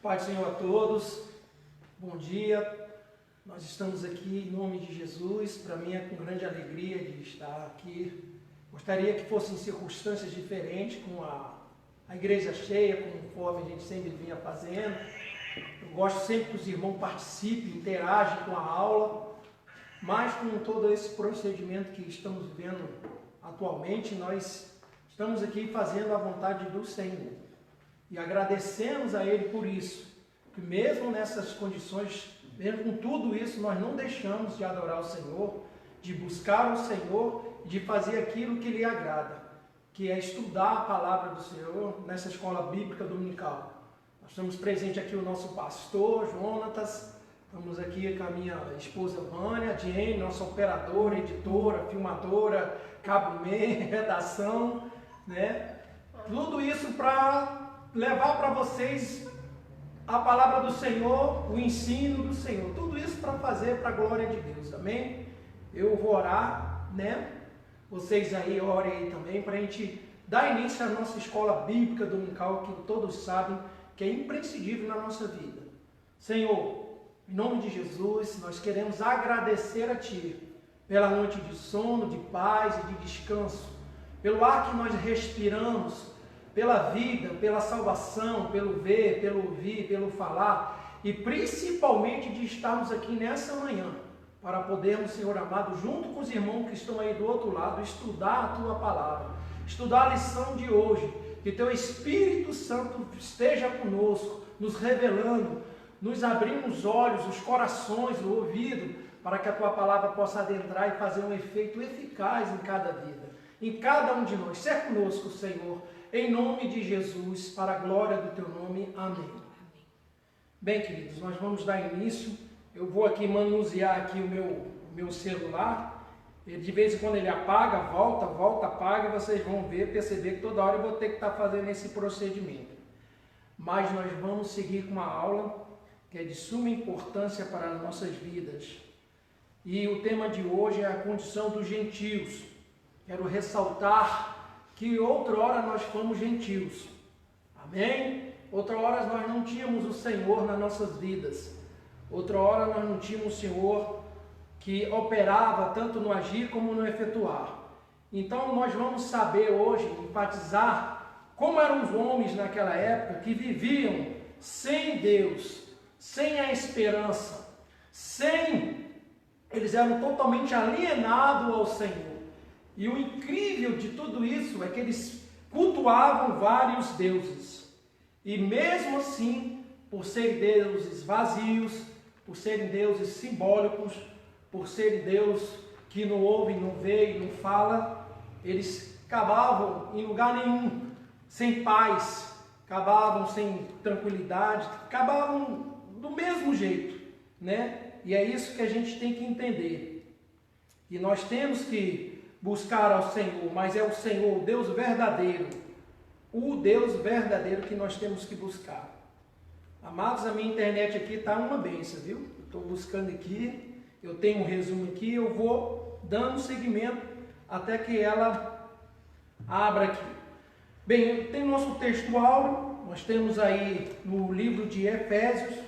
Paz do Senhor a todos, bom dia. Nós estamos aqui em nome de Jesus. Para mim é com grande alegria de estar aqui. Gostaria que fossem circunstâncias diferentes, com a igreja cheia, conforme a gente sempre vinha fazendo. Eu gosto sempre que os irmãos participem, interagem com a aula, mas com todo esse procedimento que estamos vivendo atualmente, nós estamos aqui fazendo a vontade do Senhor. E agradecemos a Ele por isso, que mesmo nessas condições, mesmo com tudo isso, nós não deixamos de adorar o Senhor, de buscar o Senhor, de fazer aquilo que lhe agrada, que é estudar a palavra do Senhor nessa escola bíblica dominical. Nós estamos presentes aqui o nosso pastor, Jonatas, estamos aqui com a minha esposa Vânia, a Diene, nossa operadora, editora, filmadora, cabo-man, redação, né? Tudo isso para levar para vocês a palavra do Senhor, o ensino do Senhor, tudo isso para fazer para a glória de Deus, amém? Eu vou orar, né? Vocês aí orem aí também, para a gente dar início à nossa escola bíblica dominical, que todos sabem que é imprescindível na nossa vida. Senhor, em nome de Jesus, nós queremos agradecer a Ti pela noite de sono, de paz e de descanso, pelo ar que nós respiramos, pela vida, pela salvação, pelo ver, pelo ouvir, pelo falar e principalmente de estarmos aqui nessa manhã para podermos, Senhor amado, junto com os irmãos que estão aí do outro lado, estudar a Tua palavra, estudar a lição de hoje, que Teu Espírito Santo esteja conosco, nos revelando, nos abrindo os olhos, os corações, o ouvido, para que a Tua palavra possa adentrar e fazer um efeito eficaz em cada vida, em cada um de nós. Seja conosco, Senhor, em nome de Jesus, para a glória do Teu nome. Amém. Bem, queridos, nós vamos dar início. Eu vou aqui manusear aqui o meu celular. De vez em quando ele apaga, volta, apaga, e vocês vão perceber que toda hora eu vou ter que estar fazendo esse procedimento. Mas nós vamos seguir com uma aula que é de suma importância para as nossas vidas. E o tema de hoje é a condição dos gentios. Quero ressaltar que outrora nós fomos gentios, amém? Outrora nós não tínhamos o Senhor nas nossas vidas, outrora nós não tínhamos o Senhor que operava tanto no agir como no efetuar. Então nós vamos saber hoje, enfatizar como eram os homens naquela época que viviam sem Deus, sem a esperança, eles eram totalmente alienados ao Senhor. E o incrível de tudo isso é que eles cultuavam vários deuses. E mesmo assim, por serem deuses vazios, por serem deuses simbólicos, por serem Deus que não ouve, não vê e não fala, eles acabavam em lugar nenhum, sem paz, acabavam sem tranquilidade, acabavam do mesmo jeito, né? E é isso que a gente tem que entender. E nós temos que buscar ao Senhor, mas é o Senhor, o Deus verdadeiro que nós temos que buscar. Amados, a minha internet aqui está uma benção, viu? Estou buscando aqui, eu tenho um resumo aqui, eu vou dando seguimento até que ela abra aqui. Bem, tem nosso textual, nós temos aí no livro de Efésios,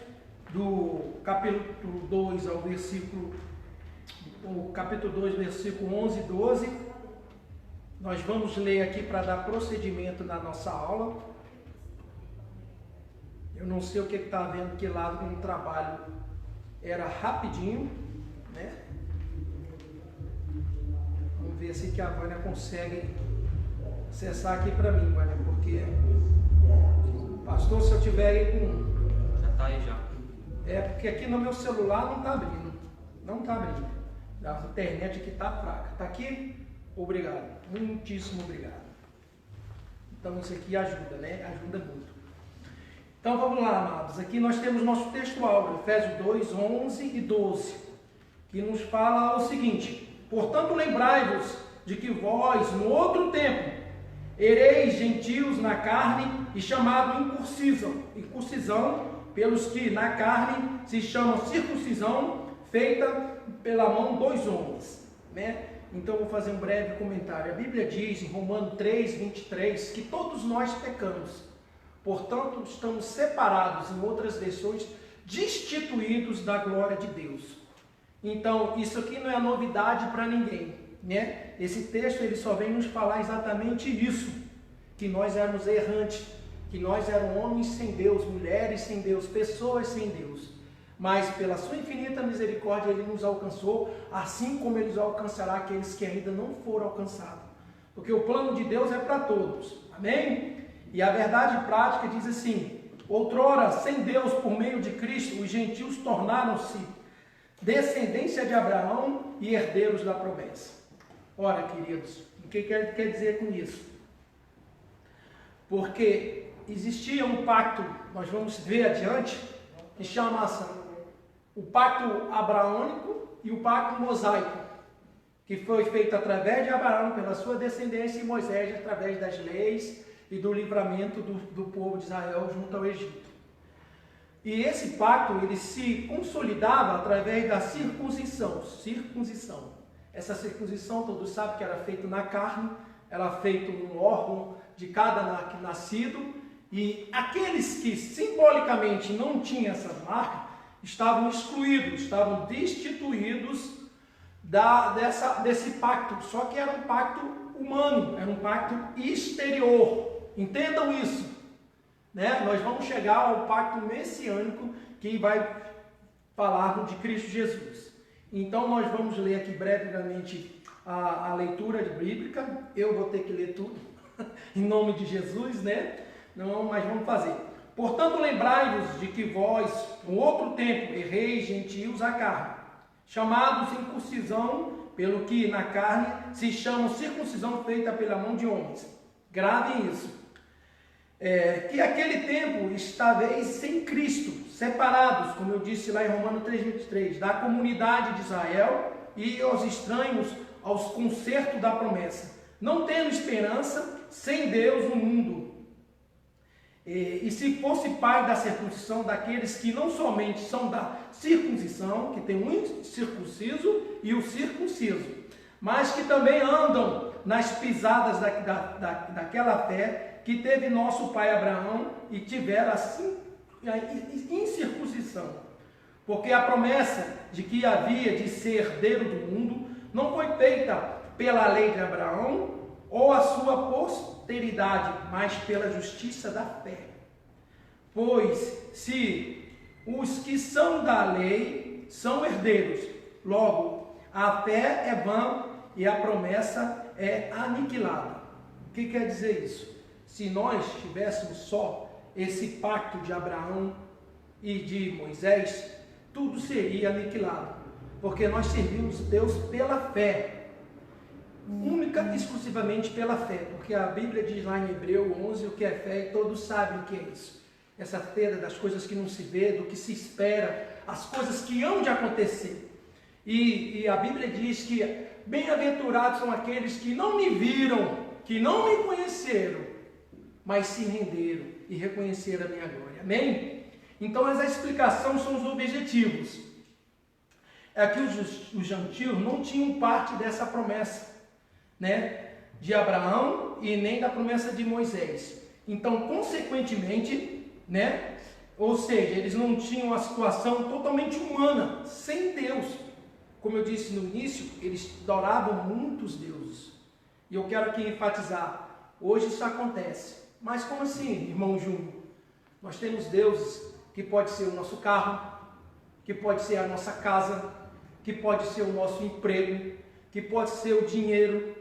do capítulo 2 ao versículo o capítulo 2, versículo 11 e 12, nós vamos ler aqui para dar procedimento na nossa aula. Eu não sei o que está vendo que lá no trabalho era rapidinho, né? Vamos ver se que a Vânia consegue acessar aqui para mim, Vânia, porque, pastor, se eu tiver aí com... Já está aí já. É, porque aqui no meu celular não está abrindo, A internet aqui está fraca. Está aqui? Obrigado. Muitíssimo obrigado. Então isso aqui ajuda, né? Ajuda muito. Então vamos lá, amados. Aqui nós temos nosso textual, Efésios 2, 11 e 12, que nos fala o seguinte: portanto, lembrai-vos de que vós, no outro tempo, ereis gentios na carne e chamado incircuncisão, pelos que na carne se chamam circuncisão, feita pela mão dos homens, né? Então eu vou fazer um breve comentário. A Bíblia diz em Romanos 3, 23, que todos nós pecamos. Portanto, estamos separados, em outras versões, destituídos da glória de Deus. Então, isso aqui não é novidade para ninguém, né? Esse texto ele só vem nos falar exatamente isso, que nós éramos errantes, que nós éramos homens sem Deus, mulheres sem Deus, pessoas sem Deus. Mas pela sua infinita misericórdia ele nos alcançou, assim como ele alcançará aqueles que ainda não foram alcançados. Porque o plano de Deus é para todos, amém? E a verdade prática diz assim: outrora, sem Deus, por meio de Cristo, os gentios tornaram-se descendência de Abraão e herdeiros da promessa. Ora, queridos, o que quer dizer com isso? Porque existia um pacto, nós vamos ver adiante, que chama-se o pacto abraônico e o pacto mosaico, que foi feito através de Abraão, pela sua descendência, e Moisés, através das leis e do livramento do povo de Israel junto ao Egito. E esse pacto, ele se consolidava através da circuncisão. Essa circuncisão, todos sabem que era feita na carne, era feito no órgão de cada nascido, e aqueles que simbolicamente não tinham essas marcas, estavam excluídos, estavam destituídos desse pacto. Só que era um pacto humano, era um pacto exterior. Entendam isso, né? Nós vamos chegar ao pacto messiânico, que vai falar de Cristo Jesus. Então nós vamos ler aqui brevemente a leitura bíblica. Eu vou ter que ler tudo em nome de Jesus, né? Não, mas vamos fazer. Portanto, lembrai-vos de que vós, no outro tempo, erreis gentios à carne, chamados circuncisão, pelo que na carne se chama circuncisão feita pela mão de homens. Gravem isso. Que aquele tempo estáveis sem Cristo, separados, como eu disse lá em Romanos 3:23, da comunidade de Israel e aos estranhos aos concertos da promessa, não tendo esperança, sem Deus no mundo. E se fosse pai da circuncisão, daqueles que não somente são da circuncisão, que tem um incircunciso e o circunciso, mas que também andam nas pisadas daquela fé que teve nosso pai Abraão e tiveram assim a incircuncisão. Porque a promessa de que havia de ser herdeiro do mundo não foi feita pela lei de Abraão ou a sua posteridade, mas pela justiça da fé. Pois se os que são da lei são herdeiros, logo a fé é vã e a promessa é aniquilada. O que quer dizer isso? Se nós tivéssemos só esse pacto de Abraão e de Moisés, tudo seria aniquilado, porque nós servimos Deus pela fé, única e exclusivamente pela fé, porque a Bíblia diz lá em Hebreu 11 o que é fé, e todos sabem o que é isso. Essa fé das coisas que não se vê, do que se espera, as coisas que hão de acontecer. E a Bíblia diz que bem-aventurados são aqueles que não me viram, que não me conheceram, mas se renderam e reconheceram a minha glória. Amém? Então, essa explicação são os objetivos. É que os gentios não tinham parte dessa promessa, né, de Abraão e nem da promessa de Moisés. Então, consequentemente, né, ou seja, eles não tinham uma situação totalmente humana, sem Deus. Como eu disse no início, eles adoravam muitos deuses. E eu quero aqui enfatizar, hoje isso acontece. Mas como assim, irmão Júnior? Nós temos deuses que pode ser o nosso carro, que pode ser a nossa casa, que pode ser o nosso emprego, que pode ser o dinheiro,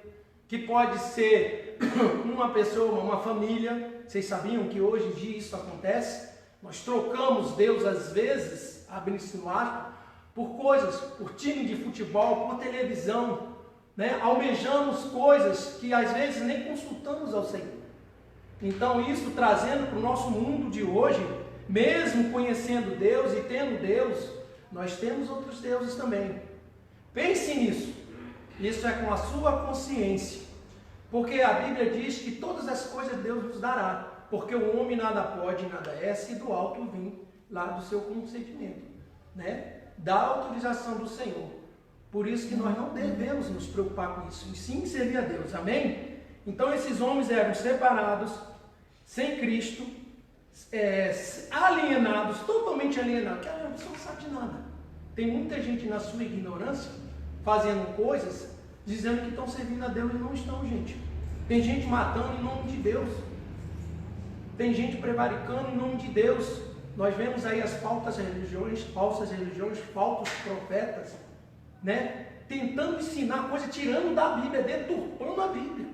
que pode ser uma pessoa, uma família. Vocês sabiam que hoje em dia isso acontece? Nós trocamos Deus às vezes, abençoado, por coisas, por time de futebol, por televisão, né? Almejamos coisas que às vezes nem consultamos ao Senhor. Então isso trazendo para o nosso mundo de hoje, mesmo conhecendo Deus e tendo Deus, nós temos outros deuses também. Pense nisso. Isso é com a sua consciência. Porque a Bíblia diz que todas as coisas Deus nos dará. Porque o homem nada pode, nada é, se do alto vir lá do seu consentimento, né? Da autorização do Senhor. Por isso que nós não devemos nos preocupar com isso, e sim servir a Deus. Amém? Então esses homens eram separados, sem Cristo, alienados, totalmente alienados, que a pessoa não sabe de nada. Tem muita gente na sua ignorância fazendo coisas, dizendo que estão servindo a Deus e não estão, gente. Tem gente matando em nome de Deus. Tem gente prevaricando em nome de Deus. Nós vemos aí as falsas religiões, falsos profetas, né? Tentando ensinar coisas, tirando da Bíblia, deturpando a Bíblia.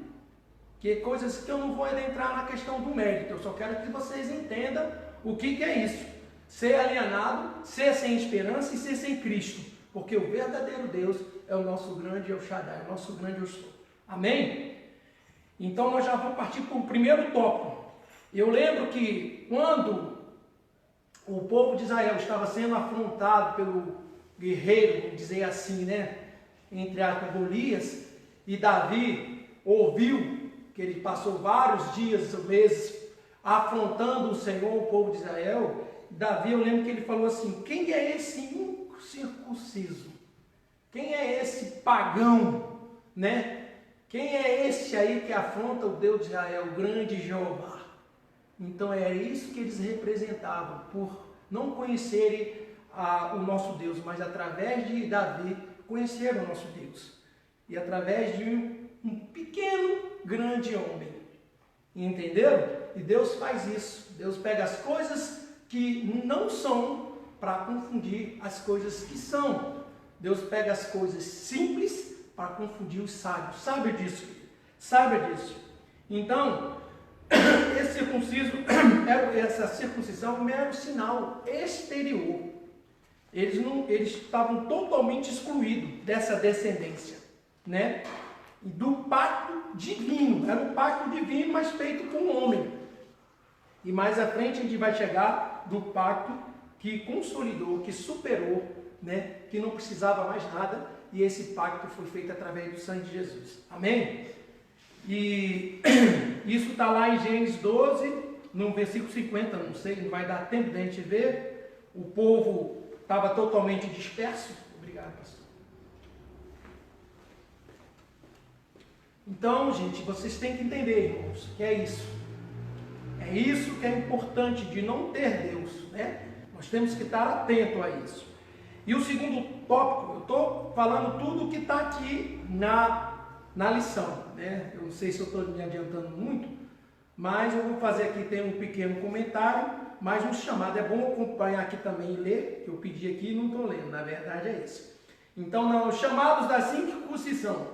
Que é coisas que eu não vou entrar na questão do mérito. Eu só quero que vocês entendam o que é isso. Ser alienado, ser sem esperança e ser sem Cristo. Porque o verdadeiro Deus é o nosso grande El Shaddai, o nosso grande Eu Sou. Amém? Então nós já vamos partir para o primeiro tópico. Eu lembro que quando o povo de Israel estava sendo afrontado pelo guerreiro, vamos dizer assim, né? Entre aspas, Golias, e Davi ouviu que ele passou vários dias, meses, afrontando o Senhor, o povo de Israel. Davi, eu lembro que ele falou assim: quem é esse incircunciso? Quem é esse pagão, né? Quem é esse aí que afronta o Deus de Israel, o grande Jeová? Então é isso que eles representavam, por não conhecerem o nosso Deus, mas através de Davi conheceram o nosso Deus. E através de um pequeno, grande homem. Entenderam? E Deus faz isso. Deus pega as coisas que não são para confundir as coisas que são. Deus pega as coisas simples para confundir os sábios. Sabe disso? Sabe disso? Então, essa circuncisão era um sinal exterior. Eles estavam totalmente excluídos dessa descendência, né? E do pacto divino. Era um pacto divino, mas feito com o homem. E mais à frente a gente vai chegar do pacto que consolidou, que superou, né? Que não precisava mais nada. E esse pacto foi feito através do sangue de Jesus. Amém? E isso está lá em Gênesis 12, no versículo 50, não sei, não vai dar tempo de a gente ver. O povo estava totalmente disperso. Obrigado, pastor. Então, gente, vocês têm que entender, irmãos, que é isso. É isso que é importante de não ter Deus, né? Nós temos que estar atento a isso. E o segundo tópico, eu estou falando tudo que está aqui na lição, né? Eu não sei se eu estou me adiantando muito, mas eu vou fazer aqui, tem um pequeno comentário, mais um chamado. É bom acompanhar aqui também e ler, que eu pedi aqui e não estou lendo, na verdade é isso. Então, os chamados da circuncisão.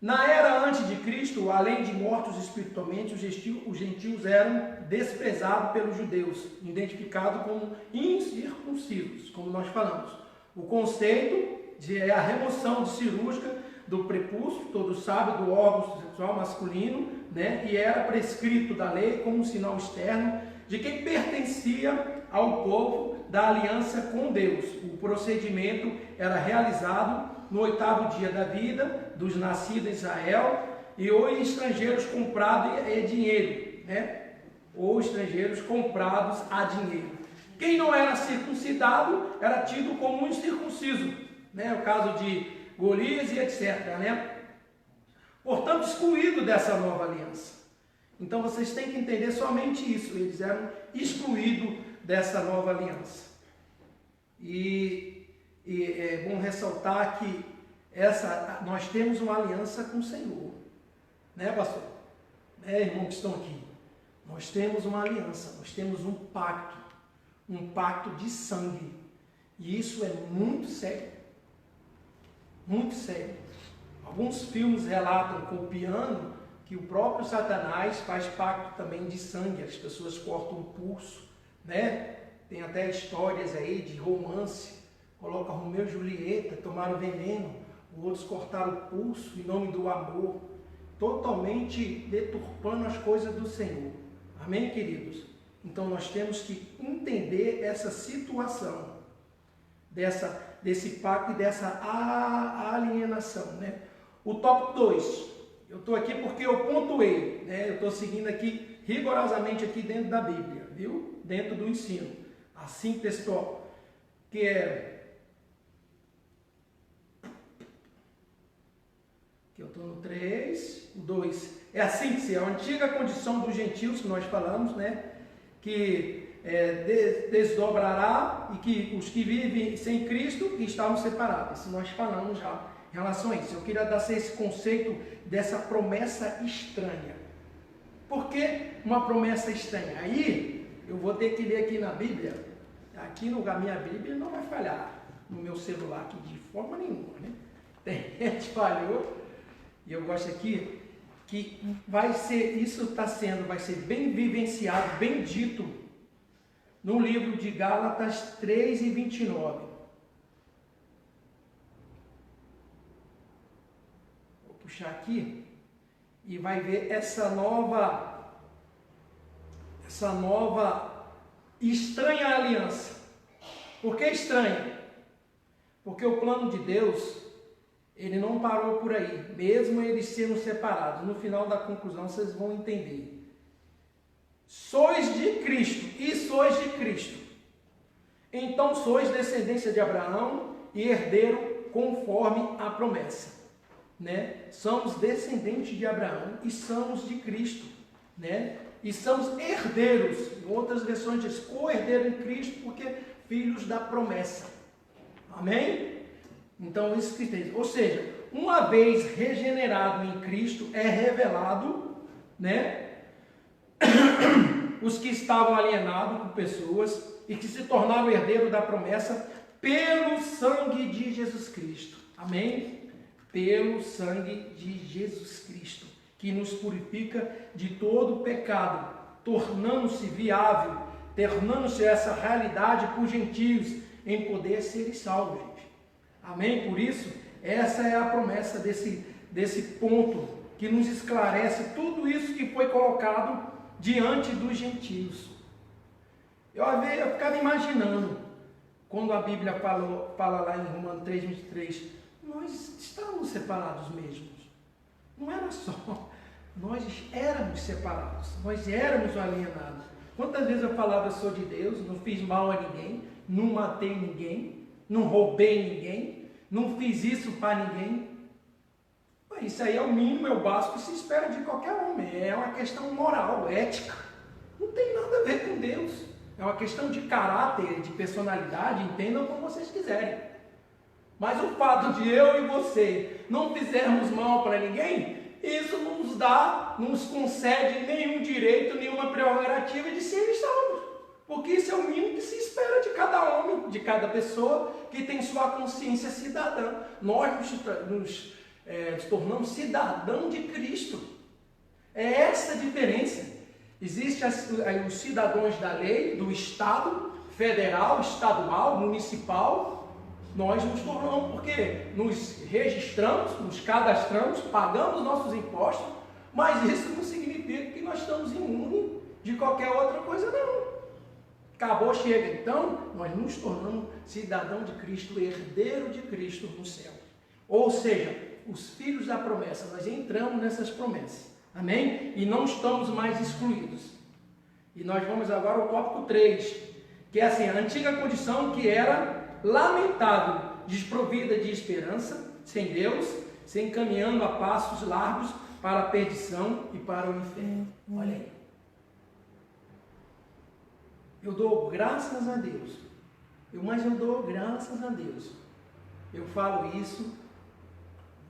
Na era antes de Cristo, além de mortos espiritualmente, os gentios eram desprezados pelos judeus, identificados como incircuncisos, como nós falamos. O conceito é a remoção cirúrgica do prepúcio, todos sabem, do órgão sexual masculino, né? E era prescrito da lei como um sinal externo de quem pertencia ao povo da aliança com Deus. O procedimento era realizado no 8º dia da vida dos nascidos em Israel, e ou estrangeiros comprados a dinheiro, né? Ou estrangeiros comprados a dinheiro. Quem não era circuncidado era tido como um incircunciso, né? O caso de Golias e etc, né? Portanto, excluído dessa nova aliança. Então vocês têm que entender somente isso. Eles eram excluídos dessa nova aliança. E é bom ressaltar que nós temos uma aliança com o Senhor, né, pastor? Né, irmãos que estão aqui? Nós temos uma aliança, nós temos um pacto de sangue. E isso é muito sério. Muito sério. Alguns filmes relatam, copiando, que o próprio Satanás faz pacto também de sangue. As pessoas cortam o pulso, né? Tem até histórias aí de romance. Coloca Romeu e Julieta, tomaram veneno, outros cortaram o pulso em nome do amor. Totalmente deturpando as coisas do Senhor. Amém, queridos? Então nós temos que entender essa situação, desse pacto e dessa alienação, né? O tópico 2, eu estou aqui porque eu pontuei, né? Eu estou seguindo aqui rigorosamente aqui dentro da Bíblia, viu? Dentro do ensino, a síntese tópico, que é, que eu estou no 3, o 2, é a síntese, a antiga condição dos gentios que nós falamos, né? desdobrará e que os que vivem sem Cristo estavam separados. Isso nós falamos já em relação a isso. Eu queria dar esse conceito dessa promessa estranha. Por que uma promessa estranha? Aí eu vou ter que ler aqui na Bíblia. Aqui na minha Bíblia não vai falhar. No meu celular aqui de forma nenhuma, né? Tem gente falhou. E eu gosto aqui que vai ser bem vivenciado, bem dito no livro de Gálatas 3:29. Vou puxar aqui e vai ver essa nova estranha aliança. Por que estranha? Porque o plano de Deus, ele não parou por aí, mesmo eles sendo separados. No final da conclusão, vocês vão entender. Sois de Cristo, e sois de Cristo. Então sois descendência de Abraão e herdeiro conforme a promessa. Né? Somos descendentes de Abraão e somos de Cristo. Né? E somos herdeiros, em outras versões diz co-herdeiro em Cristo, porque filhos da promessa. Amém? Então isso que tem. Ou seja, uma vez regenerado em Cristo, é revelado, né? Os que estavam alienados por pessoas e que se tornaram herdeiros da promessa pelo sangue de Jesus Cristo. Amém? Pelo sangue de Jesus Cristo, que nos purifica de todo pecado, tornando-se viável, tornando-se essa realidade para os gentios em poder serem salvos, gente. Amém? Por isso, essa é a promessa desse ponto que nos esclarece tudo isso que foi colocado diante dos gentios. Eu ficava imaginando, quando a Bíblia fala lá em Romanos 3:23, nós estávamos separados mesmos. Não era só, nós éramos separados, nós éramos alienados. Quantas vezes eu falava, eu sou de Deus, não fiz mal a ninguém, não matei ninguém, não roubei ninguém, não fiz isso para ninguém. Isso aí é o mínimo, é o básico que se espera de qualquer homem. É uma questão moral, ética. Não tem nada a ver com Deus. É uma questão de caráter, de personalidade, entendam como vocês quiserem. Mas o fato de eu e você não fizermos mal para ninguém, isso não nos concede nenhum direito, nenhuma prerrogativa de serem salvos. Porque isso é o mínimo que se espera de cada homem, de cada pessoa que tem sua consciência cidadã. Nós nos tornamos cidadão de Cristo. É essa a diferença. Existem os cidadãos da lei, do Estado, federal, estadual, municipal. Nós nos tornamos, porque nos registramos, nos cadastramos, pagamos nossos impostos, mas isso não significa que nós estamos imunes de qualquer outra coisa, não. Acabou, chega. Então, nós nos tornamos cidadão de Cristo, herdeiro de Cristo no céu. Ou seja, os filhos da promessa, nós entramos nessas promessas. Amém? E não estamos mais excluídos. E nós vamos agora ao tópico 3, que é assim, a antiga condição que era lamentável, desprovida de esperança, sem Deus, se encaminhando a passos largos para a perdição e para o inferno. Olha aí. Eu dou graças a Deus. Mas eu dou graças a Deus. Eu falo isso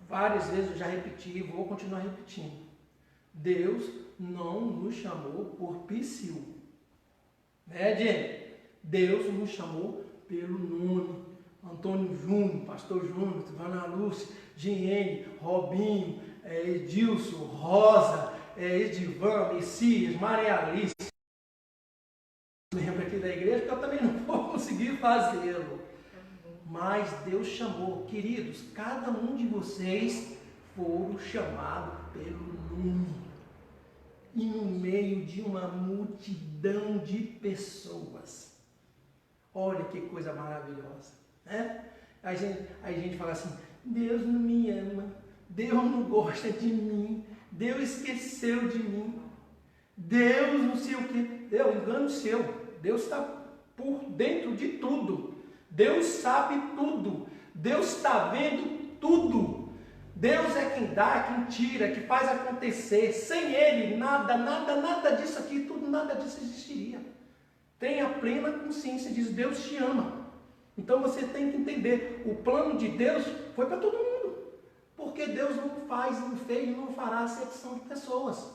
várias vezes, eu já repeti e vou continuar repetindo. Deus não nos chamou por psiu. Né, Jenny? Deus nos chamou pelo nome. Antônio Júnior, Pastor Júnior, Ivana Lúcia, Giene, Robinho, Edilson, Rosa, Edivan, Messias, Maria Alice. Lembra aqui da igreja, que eu também não vou conseguir fazê-lo. Mas Deus chamou, queridos, cada um de vocês foram chamados pelo nome. E no meio de uma multidão de pessoas. Olha que coisa maravilhosa, né? A gente fala assim, Deus não me ama, Deus não gosta de mim, Deus esqueceu de mim, Deus não sei o que. Engano seu. Deus está por dentro de tudo. Deus sabe tudo. Deus está vendo tudo. Deus é quem dá, quem tira, que faz acontecer. Sem Ele, nada disso aqui, tudo, nada disso existiria. Tenha plena consciência disso. Deus te ama. Então você tem que entender, o plano de Deus foi para todo mundo. Porque Deus não faz, não fez, não fará acepção de pessoas.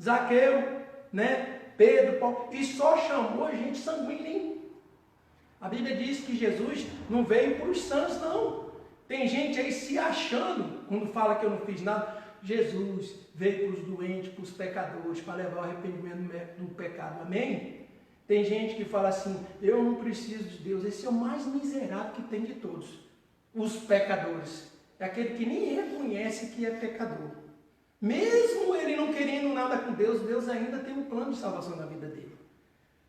Zaqueu, né? Pedro, Paulo, e só chamou a gente sanguínea. A Bíblia diz que Jesus não veio para os santos, não. Tem gente aí se achando, quando fala que eu não fiz nada. Jesus veio para os doentes, para os pecadores, para levar o arrependimento do pecado. Amém? Tem gente que fala assim, eu não preciso de Deus. Esse é o mais miserável que tem de todos. Os pecadores. É aquele que nem reconhece que é pecador. Mesmo ele não querendo nada com Deus, Deus ainda tem um plano de salvação na vida dele.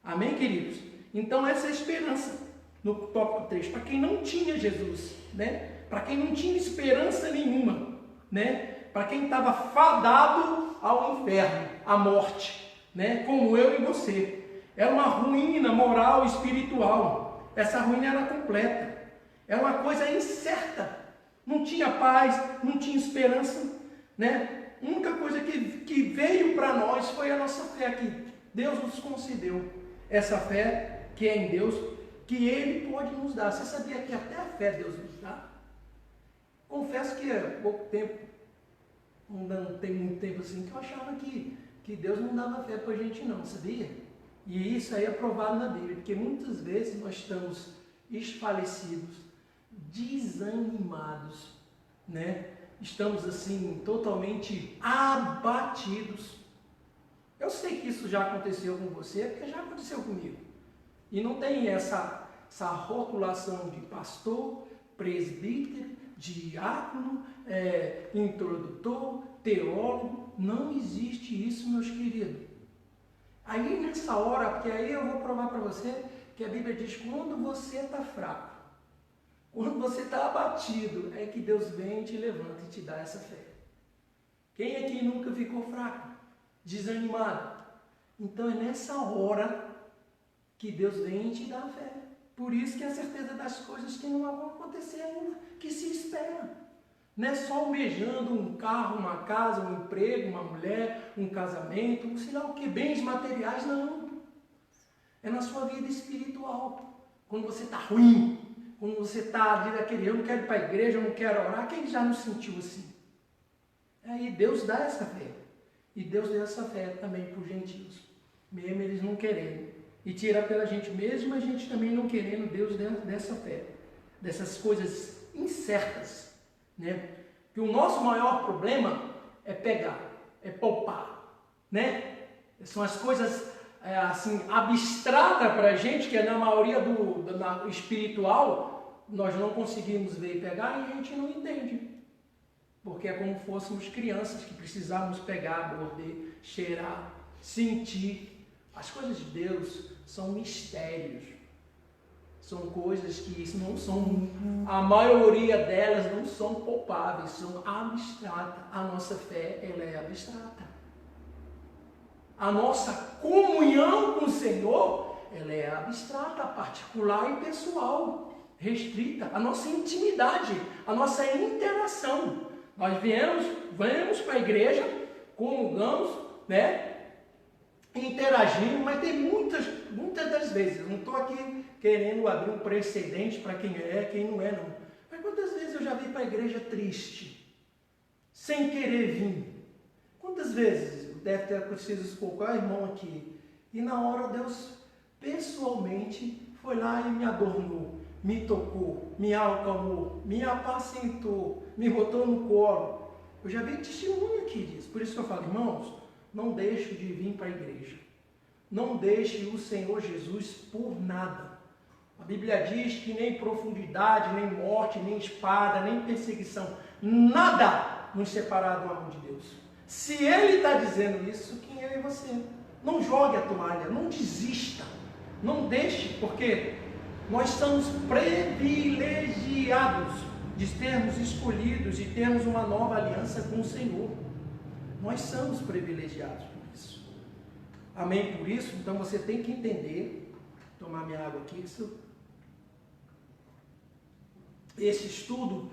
Amém, queridos? Então essa é a esperança no tópico 3. Para quem não tinha Jesus, né? Para quem não tinha esperança nenhuma, né? Para quem estava fadado ao inferno, à morte, né? Como eu e você. Era uma ruína moral e espiritual. Essa ruína era completa. Era uma coisa incerta. Não tinha paz, não tinha esperança, né? A única coisa que veio para nós foi a nossa fé aqui. Deus nos concedeu essa fé que é em Deus, que Ele pode nos dar. Você sabia que até a fé Deus nos dá? Confesso que há pouco tempo, não tem muito tempo assim, que eu achava que Deus não dava fé para a gente não, sabia? E isso aí é provado na Bíblia, porque muitas vezes nós estamos esfalecidos, desanimados, né? Estamos assim, totalmente abatidos. Eu sei que isso já aconteceu com você, porque já aconteceu comigo. E não tem essa rotulação de pastor, presbítero, diácono, introdutor, teólogo. Não existe isso, meus queridos. Aí nessa hora, porque aí eu vou provar para você que a Bíblia diz, quando você está fraco, quando você está abatido, é que Deus vem, te levanta e te dá essa fé. Quem aqui nunca ficou fraco, desanimado? Então é nessa hora que Deus vem e te dá a fé. Por isso que é a certeza das coisas que não vão acontecer ainda, que se espera. Não é só almejando um carro, uma casa, um emprego, uma mulher, um casamento, sei lá o que, bens materiais, não. É na sua vida espiritual. Quando você está ruim, quando você está daquele, eu não quero ir para a igreja, eu não quero orar, quem já não sentiu assim? Aí Deus dá essa fé. E Deus deu essa fé também para os gentios, mesmo eles não querendo. E tira pela gente, mesmo a gente também não querendo, Deus dessa fé, dessas coisas incertas, né? Que o nosso maior problema é pegar, é poupar, né? São as coisas assim abstratas para a gente, que é na maioria do espiritual, nós não conseguimos ver e pegar e a gente não entende. Porque é como fôssemos crianças que precisávamos pegar, morder, cheirar, sentir. As coisas de Deus são mistérios. São coisas que não são, a maioria delas não são palpáveis, são abstratas. A nossa fé, ela é abstrata. A nossa comunhão com o Senhor, ela é abstrata, particular e pessoal, restrita. A nossa intimidade, a nossa interação. Nós vamos para a igreja, comungamos, né? Interagimos, mas tem muitas das vezes, eu não estou aqui querendo abrir um precedente para quem é, quem não é, não. Mas quantas vezes eu já vim para a igreja triste, sem querer vir? Quantas vezes deve ter acontecido com o irmão aqui? E na hora Deus, pessoalmente, foi lá e me adornou, me tocou, me acalmou, me apacentou, me botou no colo. Eu já vi testemunho aqui disso. Por isso que eu falo, irmãos, não deixe de vir para a igreja. Não deixe o Senhor Jesus por nada. A Bíblia diz que nem profundidade, nem morte, nem espada, nem perseguição, nada nos separar do amor de Deus. Se Ele está dizendo isso, quem é você? Não jogue a toalha, não desista, não deixe, porque nós somos privilegiados de termos escolhidos e termos uma nova aliança com o Senhor. Nós somos privilegiados por isso. Amém? Por isso, então você tem que entender, tomar minha água aqui, esse estudo,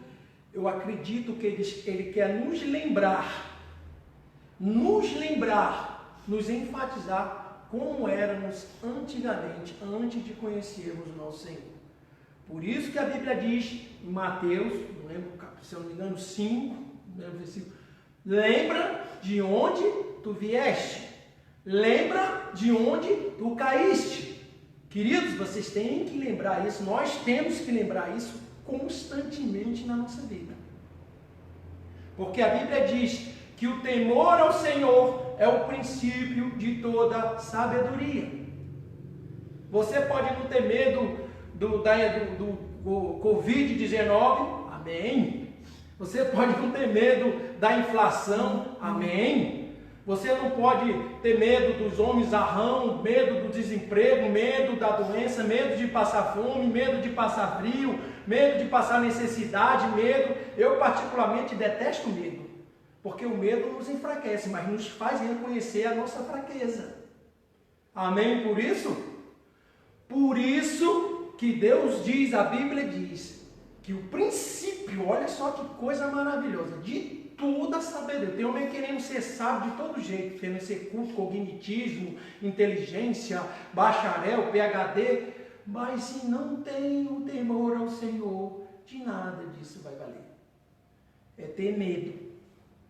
eu acredito que ele quer nos lembrar, nos enfatizar como éramos antes antigamente, antes de conhecermos o nosso Senhor. Por isso que a Bíblia diz em Mateus, não lembro, se eu não me engano, 5, não lembro o versículo, lembra de onde tu vieste, lembra de onde tu caíste. Queridos, vocês têm que lembrar isso, nós temos que lembrar isso constantemente na nossa vida. Porque a Bíblia diz que o temor ao Senhor é o princípio de toda sabedoria. Você pode não ter medo do Covid-19, amém. Você pode não ter medo da inflação, amém. Você não pode ter medo dos homens arrão, medo do desemprego, medo da doença, medo de passar fome, medo de passar frio, medo de passar necessidade, medo. Eu particularmente detesto medo, porque o medo nos enfraquece, mas nos faz reconhecer a nossa fraqueza. Amém por isso? Por isso que Deus diz, a Bíblia diz, que o princípio, olha só que coisa maravilhosa, de toda sabedoria. Tem homem querendo ser sábio de todo jeito, querendo ser culto, cognitismo, inteligência, bacharel, PhD, mas se não tem o temor ao Senhor, de nada disso vai valer. É ter medo.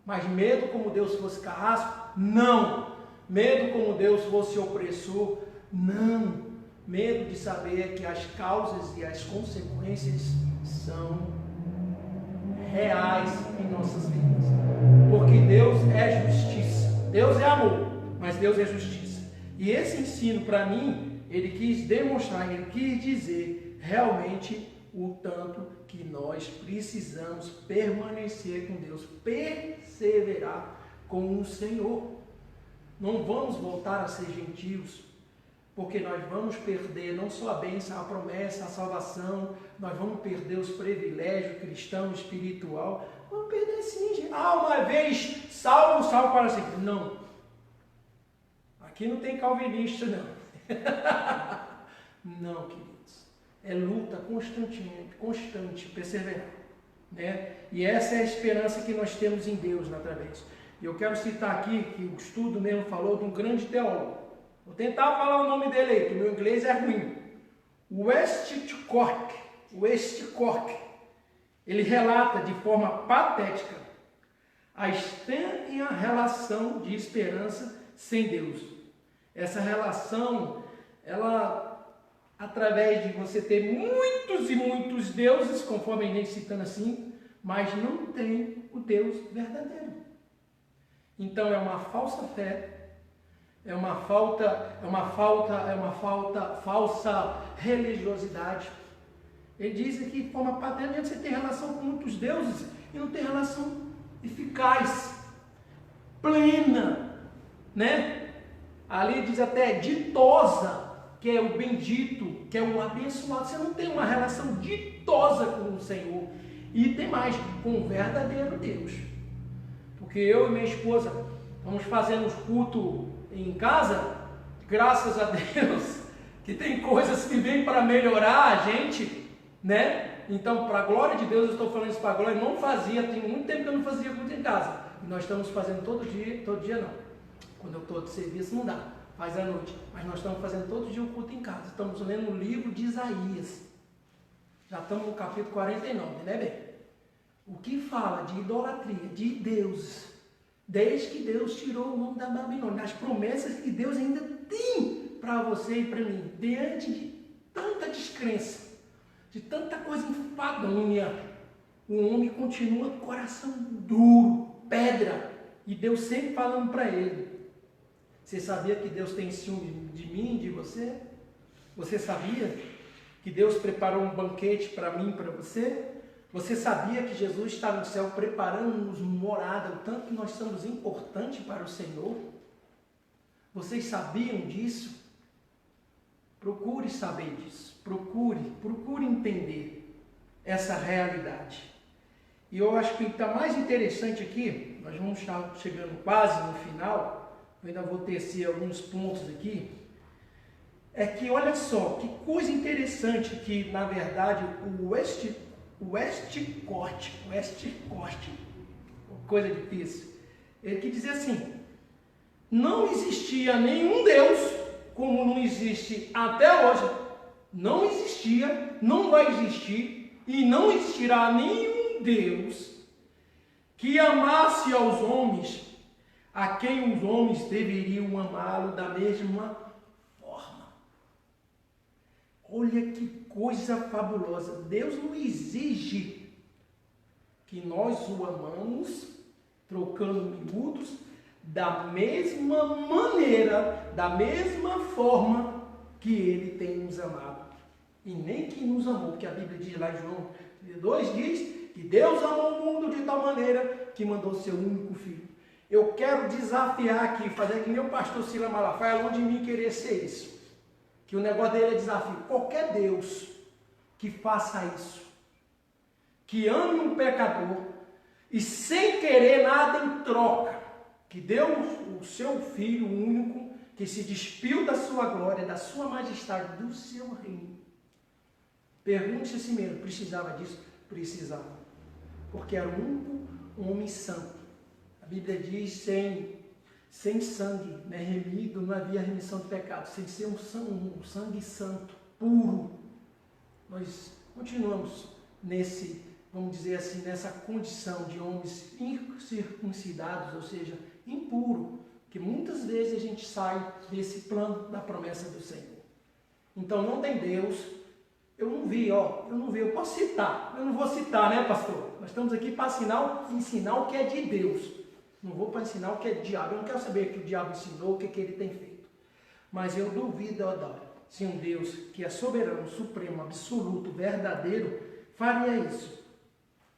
Mas medo como Deus fosse carrasco? Não. Medo como Deus fosse opressor? Não. Medo de saber que as causas e as consequências são reais em nossas vidas. Porque Deus é justiça. Deus é amor, mas Deus é justiça. E esse ensino, para mim, ele quis demonstrar, ele quis dizer realmente o tanto que nós precisamos permanecer com Deus, perseverar com o Senhor. Não vamos voltar a ser gentios, porque nós vamos perder não só a bênção, a promessa, a salvação, nós vamos perder os privilégios cristão, espiritual, vamos perder sim, gente. Uma vez salvo, salvo para sempre. Não. Aqui não tem calvinista, não. Não, queridos. É luta constante, perseverar. Né? E essa é a esperança que nós temos em Deus, através. E eu quero citar aqui, que o estudo mesmo falou de um grande teólogo. Vou tentar falar o nome dele aí, que o meu inglês é ruim. Westcott. Ele relata de forma patética a estranha relação de esperança sem Deus. Essa relação, ela, através de você ter muitos e muitos deuses, conforme a gente citando assim, mas não tem o Deus verdadeiro. Então é uma falsa fé, é uma falsa religiosidade. Ele diz aqui de forma patética que você tem relação com muitos deuses e não tem relação eficaz, plena, né? Ali diz até ditosa, que é o bendito, que é o abençoado. Você não tem uma relação ditosa com o Senhor. E tem mais, com o verdadeiro Deus. Porque eu e minha esposa estamos fazendo culto em casa, graças a Deus, que tem coisas que vêm para melhorar a gente, né? Então, para a glória de Deus, eu estou falando isso para a glória, eu não fazia, tem muito tempo que eu não fazia culto em casa. E nós estamos fazendo todo dia não. Quando eu estou de serviço não dá, faz à noite. Mas nós estamos fazendo todo dia o culto em casa. Estamos lendo o livro de Isaías. Já estamos no capítulo 49, né, bem? O que fala de idolatria, de deuses, desde que Deus tirou o homem da Babilônia, as promessas que Deus ainda tem para você e para mim, diante de tanta descrença, de tanta coisa enfadonha, o homem continua com o coração duro, pedra, e Deus sempre falando para ele. Você sabia que Deus tem ciúme de mim, de você? Você sabia que Deus preparou um banquete para mim e para você? Você sabia que Jesus está no céu preparando-nos morada, o tanto que nós somos importantes para o Senhor? Vocês sabiam disso? Procure saber disso. Procure entender essa realidade. E eu acho que o que está mais interessante aqui, nós vamos estar chegando quase no final, eu ainda vou tecer alguns pontos aqui, é que olha só, que coisa interessante que, na verdade, o Westcott, coisa difícil, ele que dizia assim, não existia nenhum Deus como não existe até hoje, não existia, não vai existir e não existirá nenhum Deus que amasse aos homens a quem os homens deveriam amá-lo da mesma forma. Olha que coisa fabulosa. Deus não exige que nós o amamos, trocando miúdos, da mesma maneira, da mesma forma que Ele tem nos amado. E nem que nos amou, porque a Bíblia diz lá em João 2, diz que Deus amou o mundo de tal maneira que mandou seu único Filho. Eu quero desafiar aqui, fazer que nem o pastor Silas Malafaia, longe de mim querer ser isso. Que o negócio dele é desafio. Qualquer Deus que faça isso, que ame um pecador e sem querer nada em troca, que deu o seu Filho único, que se despiu da sua glória, da sua majestade, do seu reino. Pergunte-se a si mesmo, precisava disso? Precisava. Porque era o único homem santo. A Bíblia diz sem sangue, né, remido, não havia remissão de pecados, sem ser um sangue santo, puro. Nós continuamos nesse, vamos dizer assim, nessa condição de homens incircuncidados, ou seja, impuro, que muitas vezes a gente sai desse plano da promessa do Senhor. Então não tem Deus. Eu não vi, eu posso citar, eu não vou citar, né, pastor? Nós estamos aqui para ensinar o que é de Deus. Não vou para ensinar o que é de diabo. Eu não quero saber o que o diabo ensinou, o que ele tem feito. Mas eu duvido, eu adoro, se um Deus que é soberano, supremo, absoluto, verdadeiro, faria isso.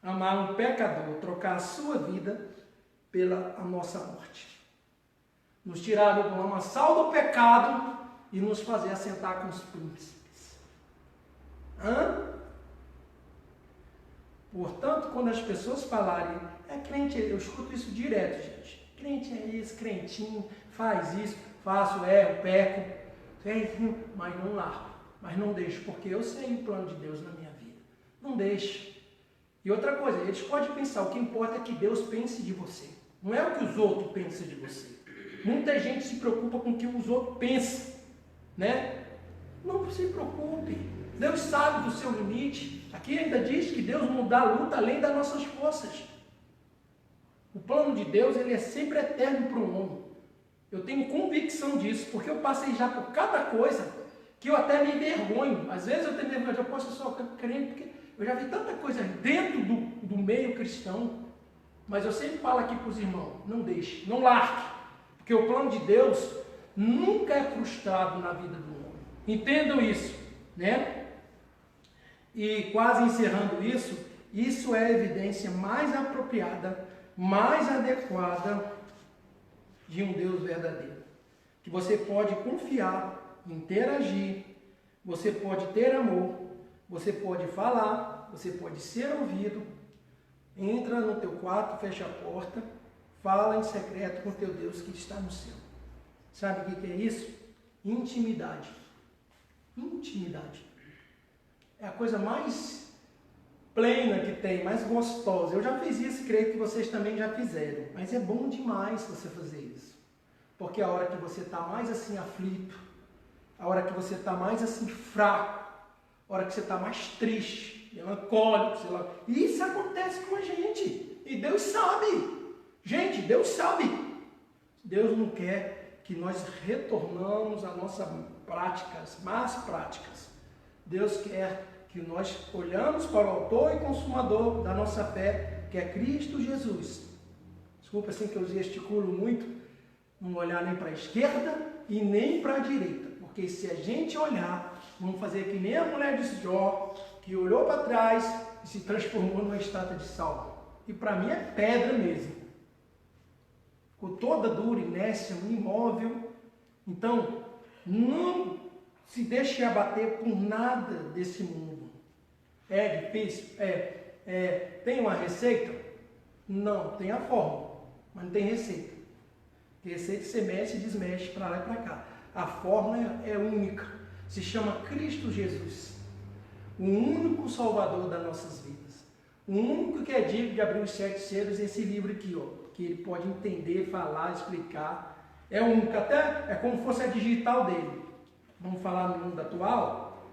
Amar um pecador, trocar a sua vida pela a nossa morte. Nos tirar do lamaçal do pecado e nos fazer assentar com os príncipes. Portanto, quando as pessoas falarem, é crente, eu escuto isso direto, gente. Crente é isso, crentinho, faz isso, faço, erro, peco, mas não largo, mas não deixo, porque eu sei o plano de Deus na minha vida. Não deixe. E outra coisa, eles podem pensar, o que importa é que Deus pense de você. Não é o que os outros pensam de você. Muita gente se preocupa com o que os outros pensam, né? Não se preocupe. Deus sabe do seu limite. Aqui ainda diz que Deus não dá luta além das nossas forças. O plano de Deus, ele é sempre eterno para o homem. Eu tenho convicção disso, porque eu passei já por cada coisa que eu até me envergonho. Às vezes eu tenho vergonha, eu posso só crente, porque eu já vi tanta coisa dentro do meio cristão. Mas eu sempre falo aqui para os irmãos, não deixe, não largue. Porque o plano de Deus nunca é frustrado na vida do homem. Entendam isso, né? E quase encerrando isso, isso é a evidência mais apropriada, mais adequada de um Deus verdadeiro. Que você pode confiar, interagir, você pode ter amor, você pode falar, você pode ser ouvido. Entra no teu quarto, fecha a porta, fala em secreto com teu Deus que está no céu. Sabe o que é isso? Intimidade. Intimidade. É a coisa mais plena que tem, mais gostosa. Eu já fiz isso, creio que vocês também já fizeram. Mas é bom demais você fazer isso. Porque a hora que você está mais assim aflito, a hora que você está mais assim fraco, a hora que você está mais triste, melancólico, sei lá. Isso acontece com a gente. E Deus sabe. Gente, Deus sabe. Deus não quer que nós retornamos às nossas práticas, más práticas. Deus quer que nós olhamos para o autor e consumador da nossa fé, que é Cristo Jesus. Desculpa assim que eu gesticulo muito, não olhar nem para a esquerda e nem para a direita. Porque se a gente olhar, vamos fazer que nem a mulher de Jó, que olhou para trás e se transformou numa estátua de sal. E para mim é pedra mesmo. Ficou toda dura, inércia, um imóvel. Então, não se deixe abater por nada desse mundo. É difícil? Tem uma receita? Não, tem a fórmula, mas não tem receita. Receita você mexe e desmexe para lá e para cá. A fórmula é única. Se chama Cristo Jesus. O único Salvador das nossas vidas. O único que é digno de abrir os 7 selos, esse livro aqui, ó, que ele pode entender, falar, explicar. É único, até é como se fosse a digital dele. Vamos falar no mundo atual,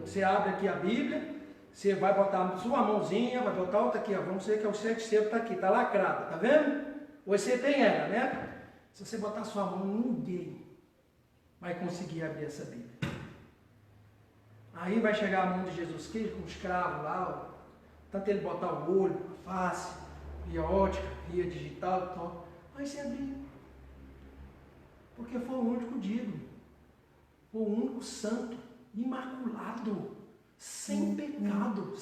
você abre aqui a Bíblia, você vai botar sua mãozinha, vai botar outra aqui, ó, vamos ver que é o 7 selo, está aqui, está lacrada, tá vendo? Você tem ela, né? Se você botar sua mão, ninguém vai conseguir abrir essa Bíblia. Aí vai chegar a mão de Jesus Cristo, com um escravo lá, ó, tanto ele botar o olho, a face, via ótica, via digital e tal, aí você abrir. Porque foi o único digno, foi o único santo, imaculado, sem pecado,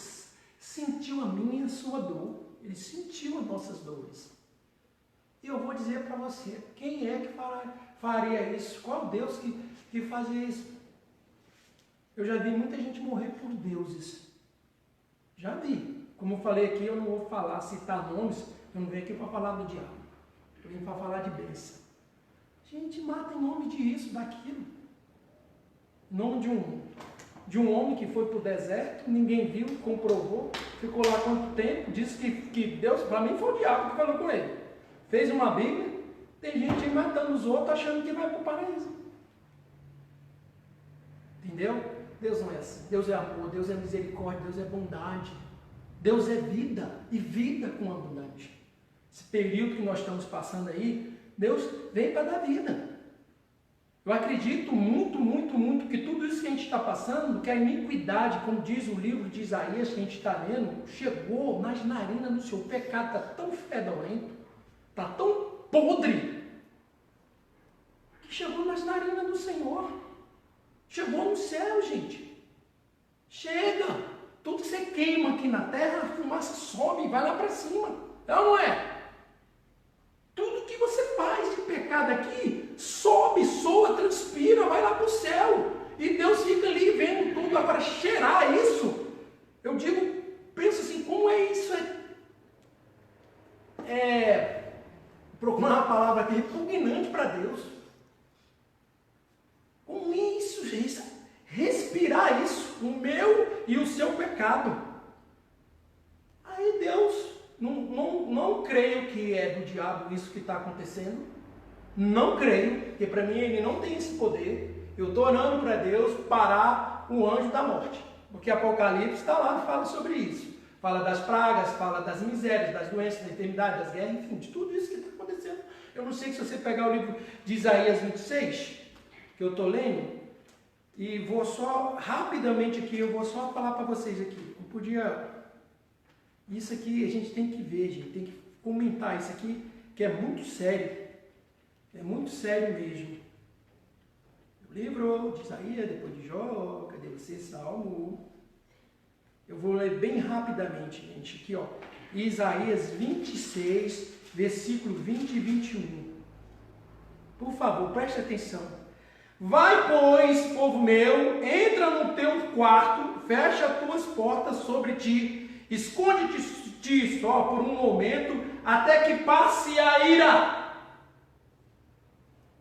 sentiu a minha e a sua dor, ele sentiu as nossas dores. E eu vou dizer para você, quem é que faria isso? Qual Deus que fazia isso? Eu já vi muita gente morrer por deuses. Já vi. Como eu falei aqui, eu não vou citar nomes, eu não venho aqui para falar do diabo. Eu venho para falar de bênção. Gente, mata em nome disso, daquilo. Em nome de um homem que foi para o deserto, ninguém viu, comprovou, ficou lá quanto tempo, disse que Deus, para mim foi o diabo que falou com ele. Fez uma Bíblia, tem gente aí matando os outros achando que vai para o paraíso. Entendeu? Deus não é assim. Deus é amor, Deus é misericórdia, Deus é bondade. Deus é vida, e vida com abundância. Esse período que nós estamos passando aí, Deus vem para dar vida. Eu acredito muito, muito, muito que tudo isso que a gente está passando, que a iniquidade, como diz o livro de Isaías que a gente está lendo, chegou nas narinas do seu pecado, está tão fedorento, está tão podre, que chegou nas narinas do Senhor. Chegou no céu, gente. Chega. Tudo que você queima aqui na terra, a fumaça sobe e vai lá para cima. É ou não é? Tudo que você faz de pecado aqui, sobe, soa, transpira, vai lá para o céu. E Deus fica ali vendo tudo. Agora, cheirar isso, eu digo, penso assim, como é isso? Procurar uma palavra aqui, repugnante para Deus. Como isso, gente? Respirar isso, o meu e o seu pecado. Aí Deus, não creio que é do diabo isso que está acontecendo. Não creio, porque para mim ele não tem esse poder. Eu estou orando para Deus parar o anjo da morte. Porque Apocalipse está lá e fala sobre isso. Fala das pragas, fala das misérias, das doenças, da enfermidade, das guerras, enfim, de tudo isso que está acontecendo. Eu não sei se você pegar o livro de Isaías 26, que eu estou lendo, e vou só, rapidamente aqui, eu vou só falar para vocês aqui. Eu podia... Isso aqui a gente tem que ver, gente, tem que comentar isso aqui, que é muito sério. É muito sério mesmo. O livro de Isaías, depois de Jó, cadê você, Salmo? Eu vou ler bem rapidamente, gente, aqui, ó. Isaías 26, versículo 20 e 21. Por favor, preste atenção. Vai, pois, povo meu, entra no teu quarto, fecha as tuas portas sobre ti, esconde-te só por um momento, até que passe a ira.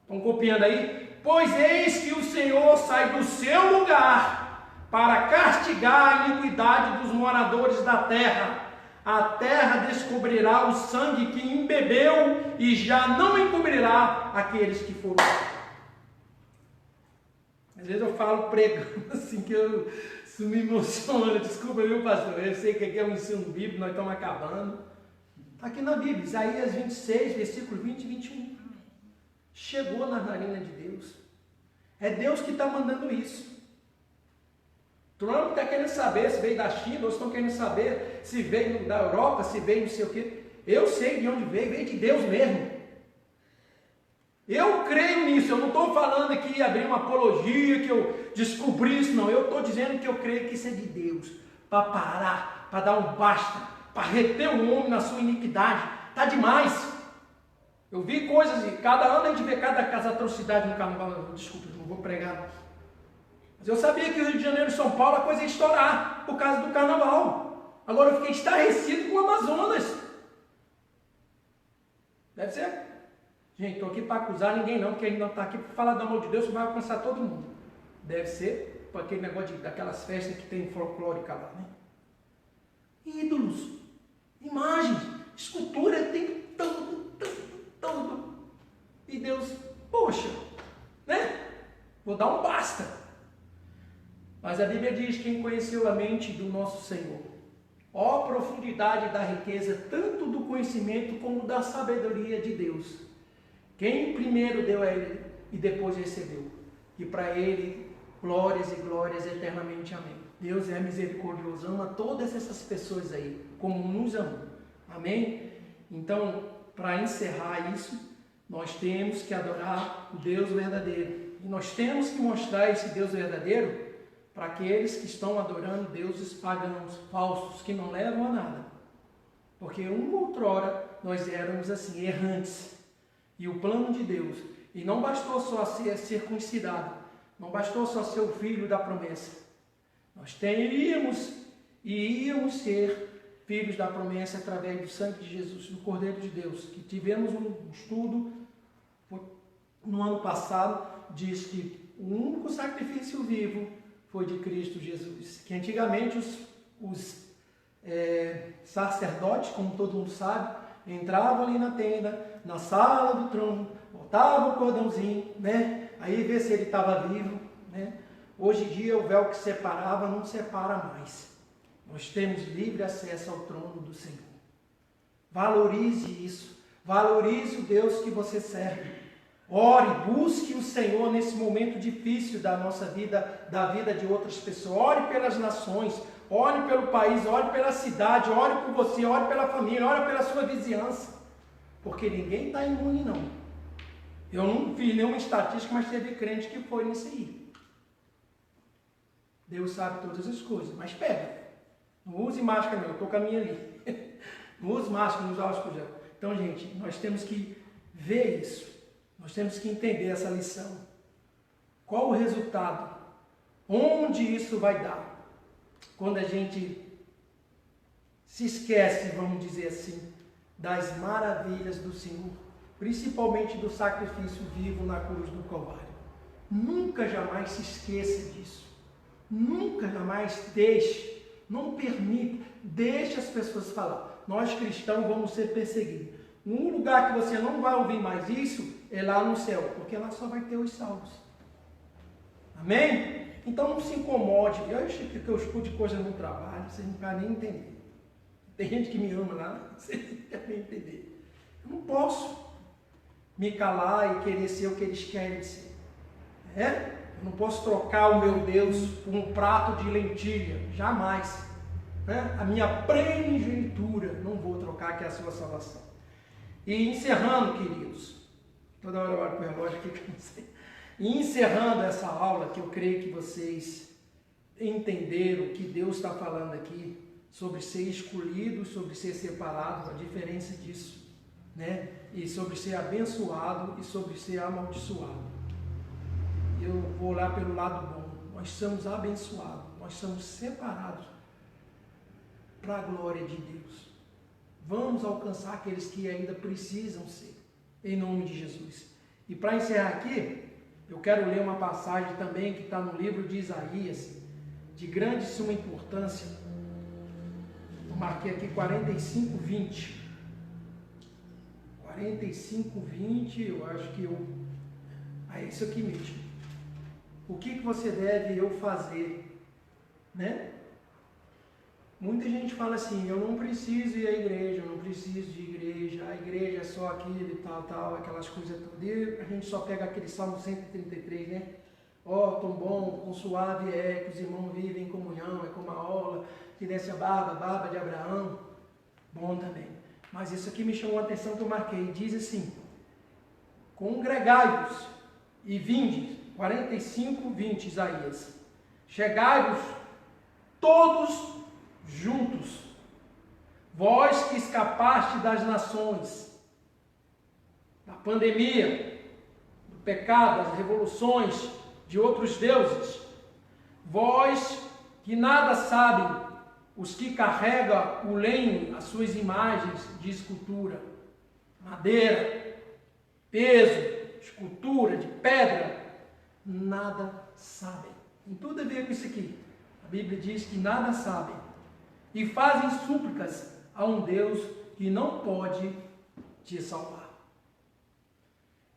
Estão copiando aí? Pois eis que o Senhor sai do seu lugar para castigar a iniquidade dos moradores da terra. A terra descobrirá o sangue que embebeu e já não encobrirá aqueles que foram. Às vezes eu falo pregando assim que isso me emociona. Desculpa, viu, pastor? Eu sei que aqui é um ensino bíblico, nós estamos acabando. Está aqui na Bíblia, Isaías 26, versículo 20 e 21. Chegou na narina de Deus. É Deus que está mandando isso. Trump está querendo saber se veio da China, outros estão querendo saber se veio da Europa, se veio não sei o quê. Eu sei de onde veio de Deus mesmo. Eu creio nisso, eu não estou falando aqui, abrir uma apologia, que eu descobri isso, não. Eu estou dizendo que eu creio que isso é de Deus, para parar, para dar um basta, para reter o homem na sua iniquidade. Está demais. Eu vi coisas, e cada ano a gente vê cada atrocidade no carnaval. Desculpa, não vou pregar. Mas eu sabia que o Rio de Janeiro e São Paulo a coisa ia estourar por causa do carnaval. Agora eu fiquei estarrecido com o Amazonas. Deve ser. Gente, estou aqui para acusar ninguém não, porque a gente não está aqui para falar do amor de Deus, que vai alcançar todo mundo. Deve ser por aquele negócio daquelas festas que tem folclórica lá, né? Ídolos, imagens, escultura, tem tudo. E Deus, poxa, né? vou dar um basta. Mas a Bíblia diz: quem conheceu a mente do nosso Senhor? Ó profundidade da riqueza, tanto do conhecimento como da sabedoria de Deus. Quem primeiro deu a Ele e depois recebeu. E para Ele, glórias e glórias eternamente. Amém. Deus é misericordioso, ama todas essas pessoas aí, como nos amou. Amém? Então, para encerrar isso, nós temos que adorar o Deus verdadeiro. E nós temos que mostrar esse Deus verdadeiro para aqueles que estão adorando deuses pagãos, falsos, que não levam a nada. Porque outrora nós éramos assim, errantes. E o plano de Deus, e não bastou só ser circuncidado, não bastou só ser o filho da promessa. Nós teríamos e íamos ser filhos da promessa através do sangue de Jesus, do Cordeiro de Deus, que tivemos um estudo no ano passado, diz que o único sacrifício vivo foi de Cristo Jesus, que antigamente os sacerdotes, como todo mundo sabe, entravam ali na tenda, na sala do trono, botavam o cordãozinho, né? Aí vê se ele estava vivo, né? Hoje em dia o véu que separava não separa mais. Nós temos livre acesso ao trono do Senhor. Valorize isso, valorize o Deus que você serve. Ore, busque o Senhor nesse momento difícil da nossa vida, da vida de outras pessoas. Ore pelas nações, ore pelo país, ore pela cidade, ore por você, ore pela família, ore pela sua vizinhança. Porque ninguém está imune, não. Eu não fiz nenhuma estatística, mas teve crente que foi nisso aí. Deus sabe todas as coisas, mas pega. Não use máscara, não. Eu estou com a minha ali. Não use máscara, não use álcool gel. Então, gente, nós temos que ver isso. Nós temos que entender essa lição. Qual o resultado? Onde isso vai dar? Quando a gente se esquece, vamos dizer assim, das maravilhas do Senhor, principalmente do sacrifício vivo na cruz do Calvário. Nunca jamais se esqueça disso. Nunca jamais deixe, não permita, deixe as pessoas falar. Nós cristãos vamos ser perseguidos. Um lugar que você não vai ouvir mais isso é lá no céu, porque lá só vai ter os salvos. Amém? Então não se incomode. Eu acho que eu escuto coisa no trabalho, vocês não querem nem entender. Tem gente que me ama lá, vocês não querem entender. Eu não posso me calar e querer ser o que eles querem ser. Eu não posso trocar o meu Deus por um prato de lentilha, jamais. A minha primogenitura, não vou trocar, que é a sua salvação. E encerrando, queridos, toda hora eu olho para o relógio aqui que eu não sei. E encerrando essa aula, que eu creio que vocês entenderam o que Deus está falando aqui, sobre ser escolhido, sobre ser separado, a diferença disso, né? E sobre ser abençoado e sobre ser amaldiçoado. Eu vou olhar pelo lado bom. Nós somos abençoados, nós somos separados para a glória de Deus. Vamos alcançar aqueles que ainda precisam ser, em nome de Jesus. E para encerrar aqui, eu quero ler uma passagem também que está no livro de Isaías, de grande suma importância. Eu marquei aqui 45:20. 45:20, eu acho que é isso aqui mesmo. O que você deve eu fazer, né? Muita gente fala assim, eu não preciso ir à igreja, eu não preciso de igreja, a igreja é só aquilo e tal, aquelas coisas todas. E a gente só pega aquele Salmo 133, né? Ó, tão bom, quão suave é, que os irmãos vivem em comunhão, é como a orla que desce a barba de Abraão. Bom também. Mas isso aqui me chamou a atenção que eu marquei. Diz assim, congregai-vos e vinde, 45:20, Isaías. Chegai-vos todos juntos, vós que escapaste das nações, da pandemia, do pecado, das revoluções de outros deuses, vós que nada sabem, os que carregam o lenho, as suas imagens de escultura, madeira, peso, escultura, de pedra, nada sabem. Tem tudo a ver com isso aqui. A Bíblia diz que nada sabem e fazem súplicas a um Deus que não pode te salvar.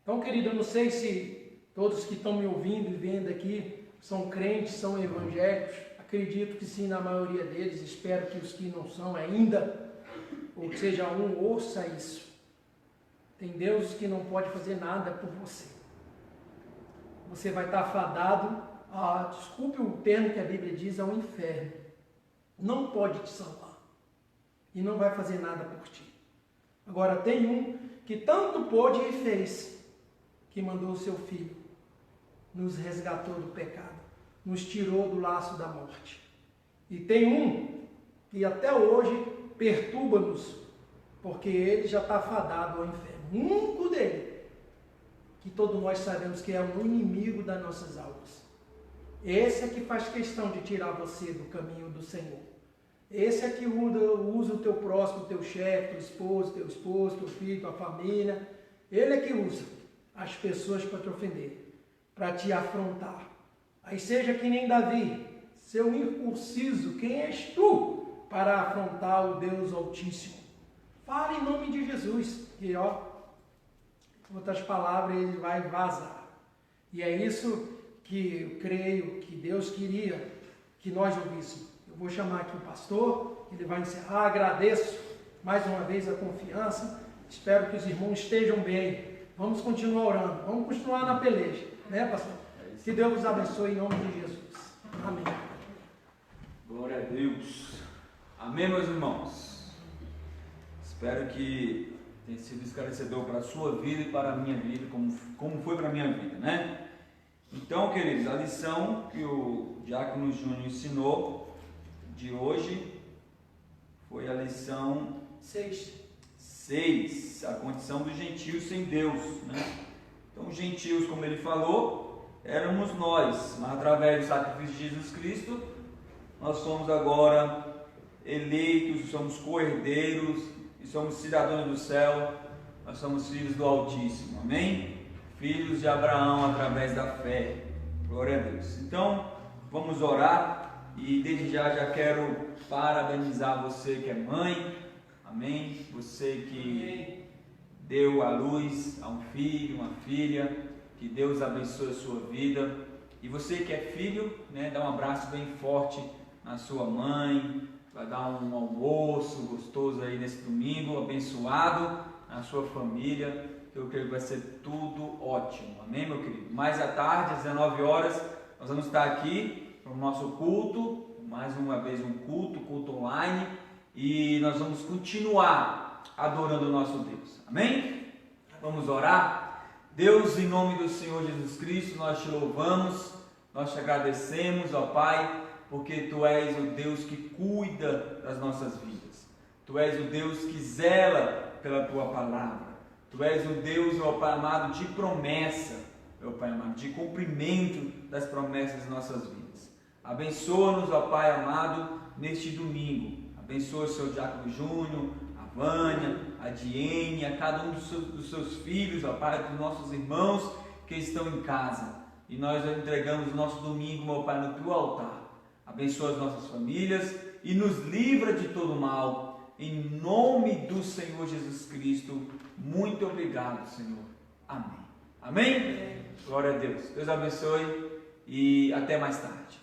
Então, querido, eu não sei se todos que estão me ouvindo e vendo aqui são crentes, são evangélicos. Acredito que sim, na maioria deles. Espero que os que não são ainda, ou que seja um, ouça isso. Tem Deus que não pode fazer nada por você. Você vai estar fadado a, desculpe o termo que a Bíblia diz, ao inferno. Não pode te salvar. E não vai fazer nada por ti. Agora tem um que tanto pôde e fez, que mandou o seu Filho, nos resgatou do pecado, nos tirou do laço da morte. E tem um que até hoje perturba-nos, porque ele já está fadado ao inferno. O único dele, que todos nós sabemos que é o inimigo das nossas almas. Esse é que faz questão de tirar você do caminho do Senhor. Esse é que usa o teu próximo, o teu chefe, teu esposo, teu filho, tua família. Ele é que usa as pessoas para te ofender, para te afrontar. Aí seja que nem Davi, seu incircunciso, quem és tu para afrontar o Deus Altíssimo? Fale em nome de Jesus, que em outras palavras, ele vai vazar. E é isso que eu creio que Deus queria que nós ouvíssemos. Eu vou chamar aqui o pastor, ele vai encerrar. Agradeço mais uma vez a confiança. Espero que os irmãos estejam bem. Vamos continuar orando, vamos continuar na peleja, né, pastor? Que Deus vos abençoe em nome de Jesus. Amém. Glória a Deus. Amém, meus irmãos. Espero que tenha sido esclarecedor para a sua vida e para a minha vida, como foi para a minha vida, né? Então, queridos, a lição que o Diácono Júnior ensinou de hoje foi a lição 6, a condição dos gentios sem Deus, né? Então, gentios, como ele falou, éramos nós, mas através do sacrifício de Jesus Cristo, nós somos agora eleitos, somos co-herdeiros e somos cidadãos do céu, nós somos filhos do Altíssimo, amém? Filhos de Abraão através da fé, glória a Deus. Então, vamos orar. E desde já quero parabenizar você que é mãe, amém? Você que deu à luz a um filho, uma filha, que Deus abençoe a sua vida. E você que é filho, né, dá um abraço bem forte na sua mãe, vai dar um almoço gostoso aí nesse domingo, abençoado, na sua família. Eu creio que vai ser tudo ótimo, amém, meu querido? Mais à tarde, às 19 horas, nós vamos estar aqui para o nosso culto, mais uma vez um culto online, e nós vamos continuar adorando o nosso Deus, amém? Vamos orar? Deus, em nome do Senhor Jesus Cristo, nós te louvamos, nós te agradecemos, ó Pai, porque Tu és o Deus que cuida das nossas vidas, Tu és o Deus que zela pela Tua palavra, Tu és o Deus, ó Pai amado, de promessa, meu Pai amado, de cumprimento das promessas das nossas vidas. Abençoa-nos, ó Pai amado, neste domingo. Abençoa o seu Diácono Júnior, a Vânia, a Diene, a cada um dos seus filhos, ó Pai, dos nossos irmãos que estão em casa. E nós entregamos o nosso domingo, meu Pai, no Teu altar. Abençoa as nossas famílias e nos livra de todo mal. Em nome do Senhor Jesus Cristo. Muito obrigado, Senhor. Amém. Amém? Glória a Deus. Deus abençoe e até mais tarde.